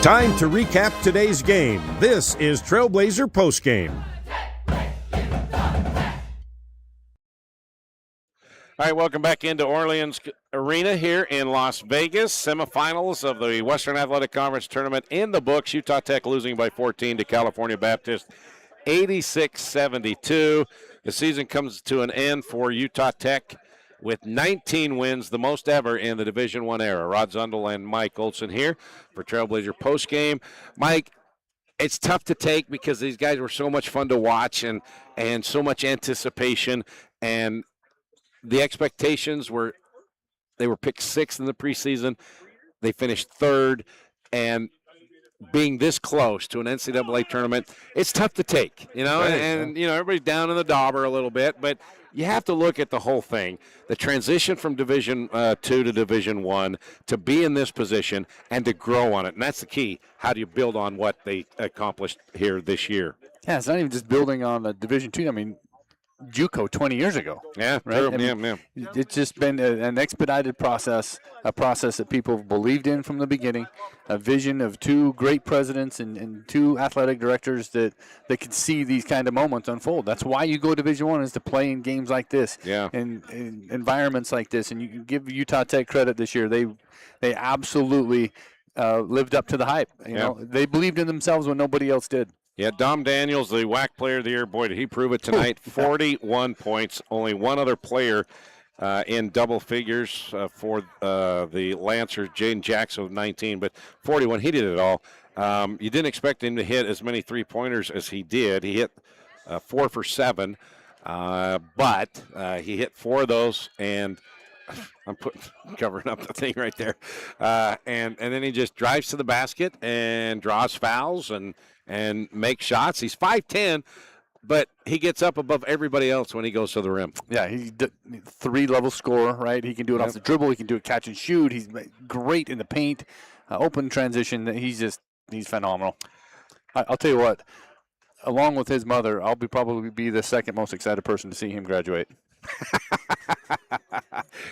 Time to recap today's game. This is Trailblazer Postgame. All right, welcome back into Orleans Arena here in Las Vegas. Semifinals of the Western Athletic Conference Tournament in the books. Utah Tech losing by 14 to California Baptist, 86-72. The season comes to an end for Utah Tech with 19 wins, the most ever in the Division I era. Rod Zundel and Mike Olson here for Trailblazer postgame. Mike, it's tough to take because these guys were so much fun to watch and so much anticipation, and the expectations were they were picked sixth in the preseason. They finished third, and being this close to an NCAA tournament, it's tough to take, you know, and you know, everybody's down in the dauber a little bit, but you have to look at the whole thing, the transition from Division II to Division I, to be in this position and to grow on it, and that's the key. How do you build on what they accomplished here this year? Yeah, it's not even just building on a Division II. I mean, JUCO 20 years ago. Yeah, right? True. I mean, it's just been an expedited process, a process that people have believed in from the beginning, a vision of two great presidents and two athletic directors that could see these kind of moments unfold. That's why you go to Division I, is to play in games like this, in environments like this. And you can give Utah Tech credit this year. They absolutely lived up to the hype. You know, they believed in themselves when nobody else did. Yeah, Dom Daniels, the WAC Player of the Year. Boy, did he prove it tonight. 41 points. Only one other player in double figures for the Lancers, Jaden Jackson with 19, but 41. He did it all. You didn't expect him to hit as many three-pointers as he did. He hit 4 for 7, but he hit 4 of those, and I'm covering up the thing right there. And then he just drives to the basket and draws fouls and makes shots. He's 5'10", but he gets up above everybody else when he goes to the rim. Yeah, he's three-level scorer, right? He can do it off the dribble. He can do it catch and shoot. He's great in the paint, open transition. He's phenomenal. I'll tell you what, along with his mother, I'll probably be the second most excited person to see him graduate.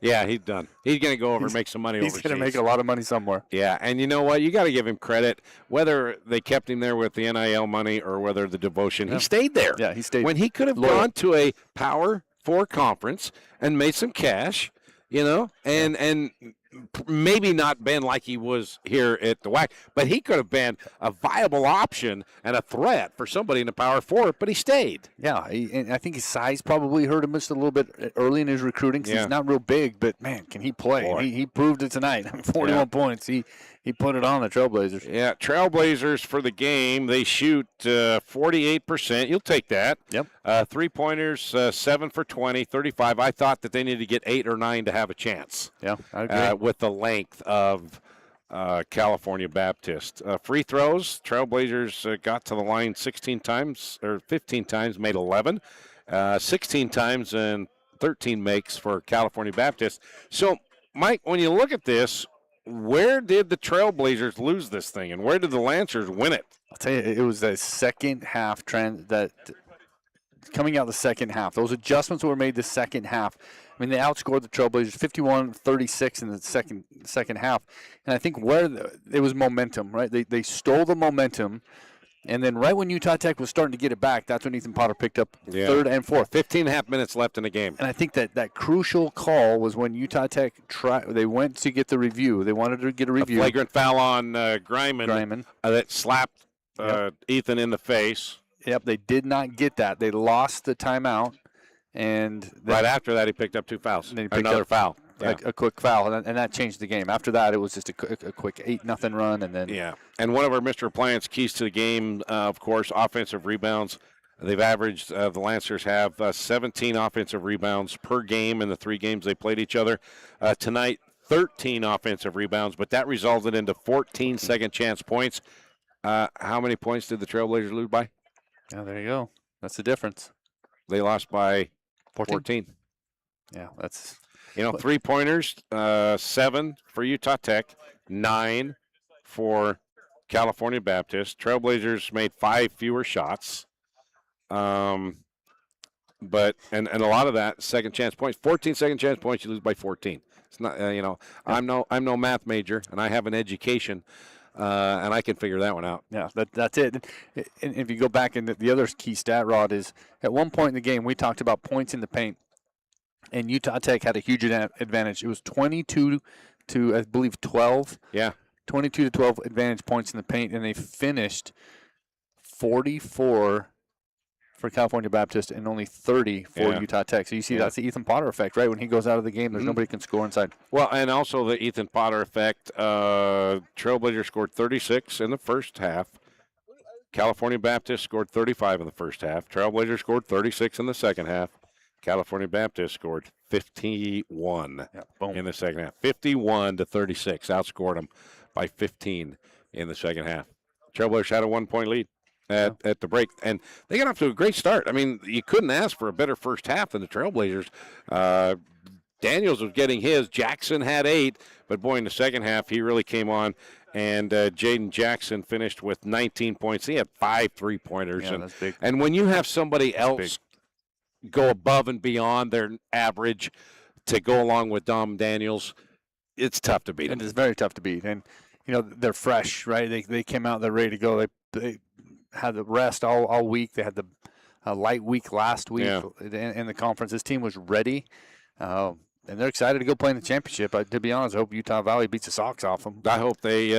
Yeah, he's done. He's going to go over and make some money overseas. He's going to make a lot of money somewhere. Yeah, and you know what? You got to give him credit. Whether they kept him there with the NIL money or whether the devotion, he stayed there. Yeah, he stayed. When he could have gone to a Power 4 conference and made some cash, you know, and maybe not been like he was here at the WAC, but he could have been a viable option and a threat for somebody in the Power 4, but he stayed. Yeah, and I think his size probably hurt him just a little bit early in his recruiting. He's not real big, but, man, can he play? He proved it tonight. 41 points. He put it on the Trailblazers. Yeah, Trailblazers for the game, they shoot 48%. You'll take that. Yep. 3-pointers, 7 for 20, 35. I thought that they needed to get 8 or 9 to have a chance. Yeah, I agree. With the length of California Baptist. Free throws, Trailblazers got to the line 15 times, made 11. 16 times and 13 makes for California Baptist. So, Mike, when you look at this, where did the Trailblazers lose this thing, and where did the Lancers win it? I'll tell you, it was the second half trend that coming out the second half. Those adjustments were made the second half. I mean, they outscored the Trailblazers 51-36 in the second half, and I think it was momentum, right? They stole the momentum. And then right when Utah Tech was starting to get it back, that's when Ethan Potter picked up third and fourth. 15 and a half minutes left in the game. And I think that crucial call was when Utah Tech they went to get the review. They wanted to get a review. A flagrant foul on Griman. That slapped Ethan in the face. Yep, they did not get that. They lost the timeout. And right after that, he picked up 2 fouls. And then he picked another up foul. A quick foul, and that changed the game. After that, it was just a quick 8-0 run, and then And one of our Mr. Plants keys to the game, of course, offensive rebounds. They've averaged the Lancers have 17 offensive rebounds per game in the 3 games they played each other. Tonight, 13 offensive rebounds, but that resulted into 14 second chance points. How many points did the Trailblazers lose by? Yeah, there you go. That's the difference. They lost by 14. Yeah, that's. 3-pointers, 7 for Utah Tech, 9 for California Baptist. Trailblazers made 5 fewer shots. but and a lot of that second chance points. 14 second chance points, you lose by 14. It's not I'm no math major, and I have an education, and I can figure that one out. Yeah, that's it. And if you go back, and the other key stat, Rod, is at one point in the game we talked about points in the paint, and Utah Tech had a huge advantage. It was 22 to, I believe, 12. Yeah. 22 to 12 advantage points in the paint, and they finished 44 for California Baptist and only 30 for Utah Tech. So you see that's the Ethan Potter effect, right? When he goes out of the game, there's nobody can score inside. Well, and also the Ethan Potter effect. Trailblazers scored 36 in the first half. California Baptist scored 35 in the first half. Trailblazers scored 36 in the second half. California Baptist scored 51 in the second half. 51 to 36. Outscored them by 15 in the second half. Trailblazers had a 1-point lead at the break, and they got off to a great start. I mean, you couldn't ask for a better first half than the Trailblazers. Daniels was getting his. Jackson had 8, but boy, in the second half, he really came on. And Jaden Jackson finished with 19 points. He had 5 3-pointers. Yeah, that's big. And when you have somebody else go above and beyond their average to go along with Dom Daniels, it's tough to beat him. It is very tough to beat. And, they're fresh, right? They came out, they're ready to go. They had the rest all week. They had the light week last week in the conference. This team was ready. And they're excited to go play in the championship. To be honest, I hope Utah Valley beats the socks off them. I hope they,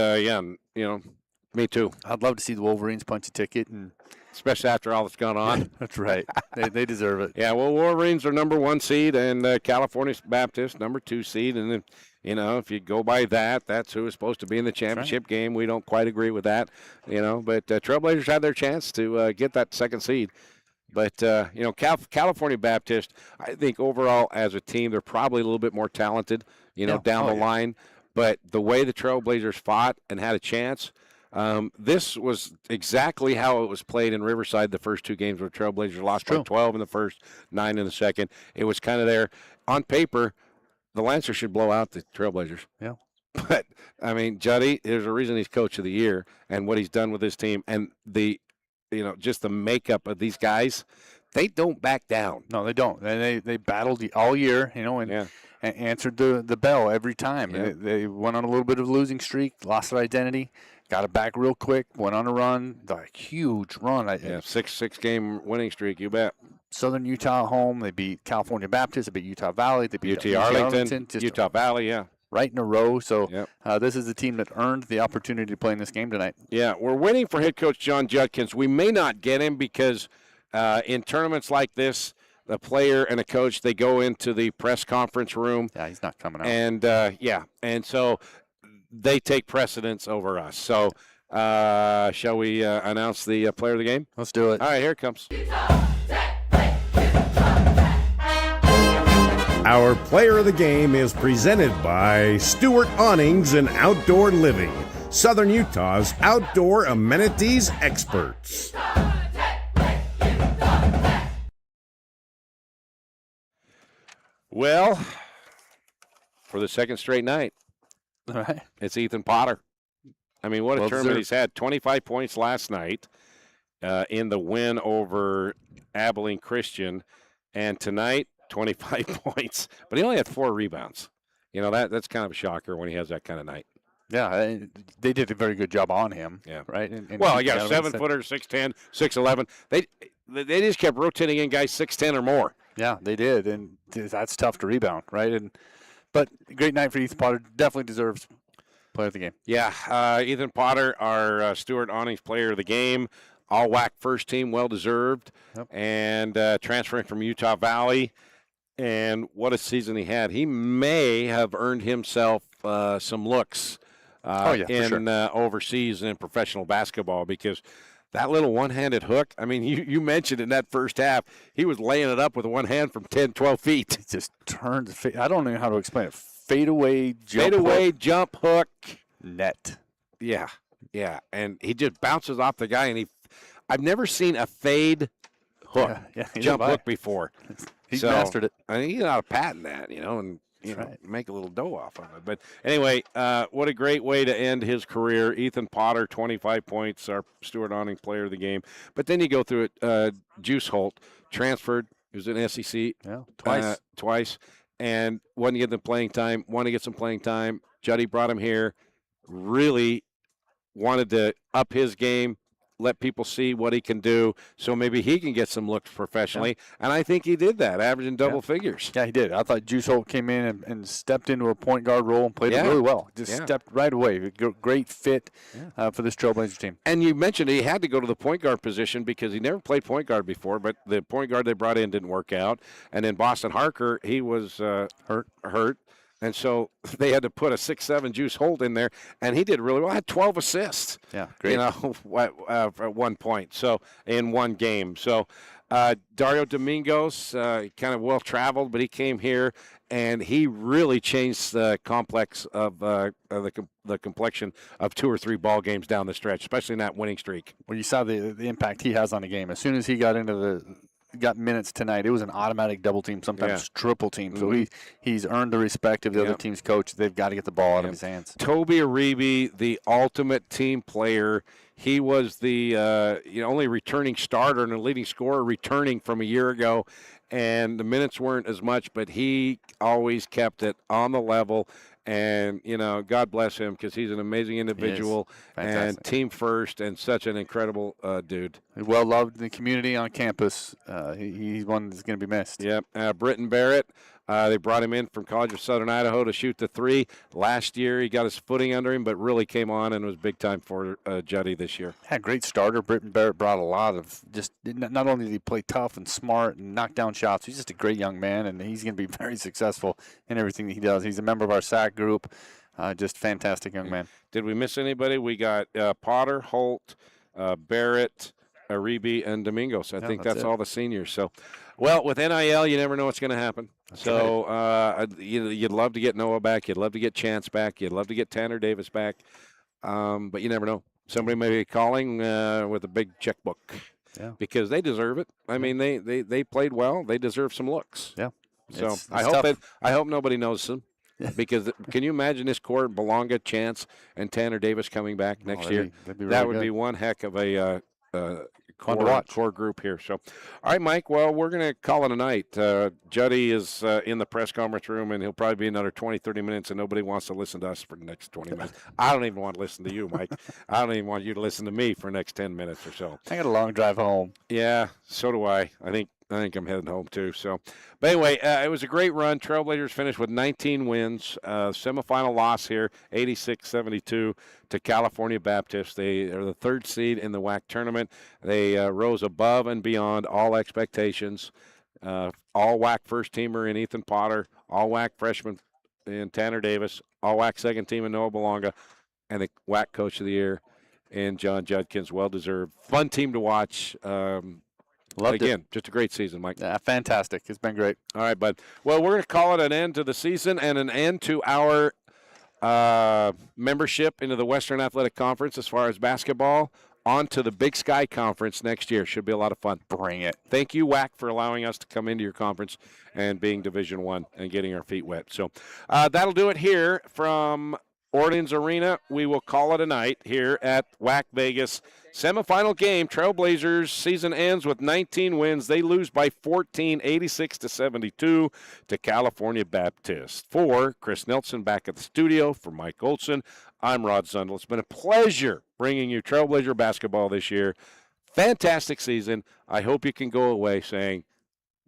me too. I'd love to see the Wolverines punch a ticket, and especially after all that's gone on. That's right. They deserve it. Yeah, well, Wolverines are number 1 seed, and California Baptist number 2 seed, and then, if you go by that, that's who is supposed to be in the championship game. We don't quite agree with that, but Trailblazers had their chance to get that 2nd seed. But, California Baptist, I think overall as a team, they're probably a little bit more talented, down the line. But the way the Trailblazers fought and had a chance, this was exactly how it was played in Riverside the first 2 games where Trailblazers lost by 12 in the first, 9 in the second. It was kind of there. On paper, the Lancers should blow out the Trailblazers. Yeah. But, I mean, Juddy, there's a reason he's coach of the year and what he's done with his team. And just the makeup of these guys, they don't back down. No, they don't. They battled all year, and answered the bell every time. Yeah. They went on a little bit of a losing streak, lost their identity, got it back real quick, went on a run, like huge run. 6-game winning streak, you bet. Southern Utah home, they beat California Baptist, they beat Utah Valley, they beat UT Arlington, Utah Valley, right in a row. So this is the team that earned the opportunity to play in this game tonight. Yeah, we're waiting for head coach John Judkins. We may not get him because in tournaments like this, the player and a coach, they go into the press conference room. Yeah, he's not coming out. And, and so they take precedence over us. So shall we announce the player of the game? Let's do it. All right, here it comes. Our player of the game is presented by Stewart Awnings and Outdoor Living, Southern Utah's outdoor amenities experts. Well, for the 2nd straight night, All right. it's Ethan Potter. I mean, what a tournament he's had. 25 points last night in the win over Abilene Christian. And tonight, 25 points. But he only had 4 rebounds. That's kind of a shocker when he has that kind of night. Yeah, they did a very good job on him. Yeah. Right? And he got 7-footer, 6'10", 6'11". They just kept rotating in guys 6'10" or more. Yeah, they did, and that's tough to rebound, right? But great night for Ethan Potter. Definitely deserves player of the game. Yeah, Ethan Potter, our Stewart Awnings player of the game, all WAC first team, well deserved, and transferring from Utah Valley. And what a season he had! He may have earned himself some looks in overseas and in professional basketball because. That little one-handed hook, I mean, you mentioned in that first half, he was laying it up with one hand from 10, 12 feet. He just turned I don't know how to explain it. Fadeaway jump hook. Net. Yeah, and he just bounces off the guy, and I've never seen a fade hook, jump hook before. He's mastered it. I mean, he ought to patent that, and make a little dough off of it. But anyway, what a great way to end his career. Ethan Potter, 25 points, our Stewart Awnings player of the game. But then you go through it. Juice Holt transferred, He was in SEC twice. Twice, and wanted to get the playing time, wanted to get some playing time. Juddy brought him here, really wanted to up his game, let people see what he can do, so maybe he can get some looks professionally. And I think he did that, averaging double figures. Yeah, he did. I thought Juice Holt came in and stepped into a point guard role and played it really well. Just stepped right away. Great fit for this Trailblazers team. And you mentioned he had to go to the point guard position because he never played point guard before, but the point guard they brought in didn't work out. And then Boston Harker, he was hurt. And so they had to put a 6'7" Juice Holt in there, and he did really well. Had 12 assists. Yeah, great. At one point. So in one game. So Dario Domingos, kind of well traveled, but he came here and he really changed the complex of the complexion of 2 or 3 ball games down the stretch, especially in that winning streak. Well, you saw the impact he has on the game. As soon as he got minutes tonight, it was an automatic double team, sometimes triple team. So he's earned the respect of the other team's coach. They've got to get the ball out of his hands. Toby Aribi, the ultimate team player. He was the only returning starter and a leading scorer returning from a year ago, and the minutes weren't as much, but he always kept it on the level. And, God bless him because he's an amazing individual and team first and such an incredible dude. Well loved in the community on campus. He's one that's going to be missed. Yep. Britton Barrett, they brought him in from College of Southern Idaho to shoot the 3. Last year he got his footing under him, but really came on and was big time for Juddy this year. Yeah, great starter. Britton Barrett brought a lot of not only did he play tough and smart and knock down shots, he's just a great young man, and he's going to be very successful in everything that he does. He's a member of our SAC group. Just fantastic young man. Did we miss anybody? We got Potter, Holt, Barrett, Aribi, and Domingos. I think that's all the seniors. So, well, with NIL, you never know what's going to happen. You'd love to get Noah back. You'd love to get Chance back. You'd love to get Tanner Davis back. But you never know. Somebody may be calling with a big checkbook because they deserve it. I mean, they played well. They deserve some looks. Yeah. So I hope nobody knows them. Because can you imagine this core, Belonga, Chance, and Tanner Davis coming back next year? That would be one heck of a core group here. So, all right, Mike, well, we're going to call it a night. Juddy is in the press conference room, and he'll probably be another 20, 30 minutes, and nobody wants to listen to us for the next 20 minutes. I don't even want to listen to you, Mike. I don't even want you to listen to me for the next 10 minutes or so. I got a long drive home. Yeah, so do I. I think I'm heading home too. So, but anyway, it was a great run. Trailblazers finished with 19 wins. Semifinal loss here, 86-72 to California Baptist. They are the 3rd seed in the WAC tournament. They rose above and beyond all expectations. All WAC first teamer in Ethan Potter, all WAC freshman in Tanner Davis, all WAC second team in Noah Belonga, and the WAC coach of the year in John Judkins. Well deserved. Fun team to watch. Loved it. Just a great season, Mike. Yeah, fantastic. It's been great. All right, bud. Well, we're going to call it an end to the season and an end to our membership into the Western Athletic Conference as far as basketball. On to the Big Sky Conference next year. Should be a lot of fun. Bring it. Thank you, WAC, for allowing us to come into your conference and being Division I and getting our feet wet. So that'll do it here from Orleans Arena. We will call it a night here at WAC Vegas. Semifinal game, Trailblazers season ends with 19 wins. They lose by 14, 86-72 to California Baptist. For Chris Nelson back at the studio, for Mike Olson, I'm Rod Zundel. It's been a pleasure bringing you Trailblazer basketball this year. Fantastic season. I hope you can go away saying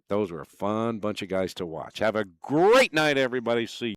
those were a fun bunch of guys to watch. Have a great night, everybody. See you.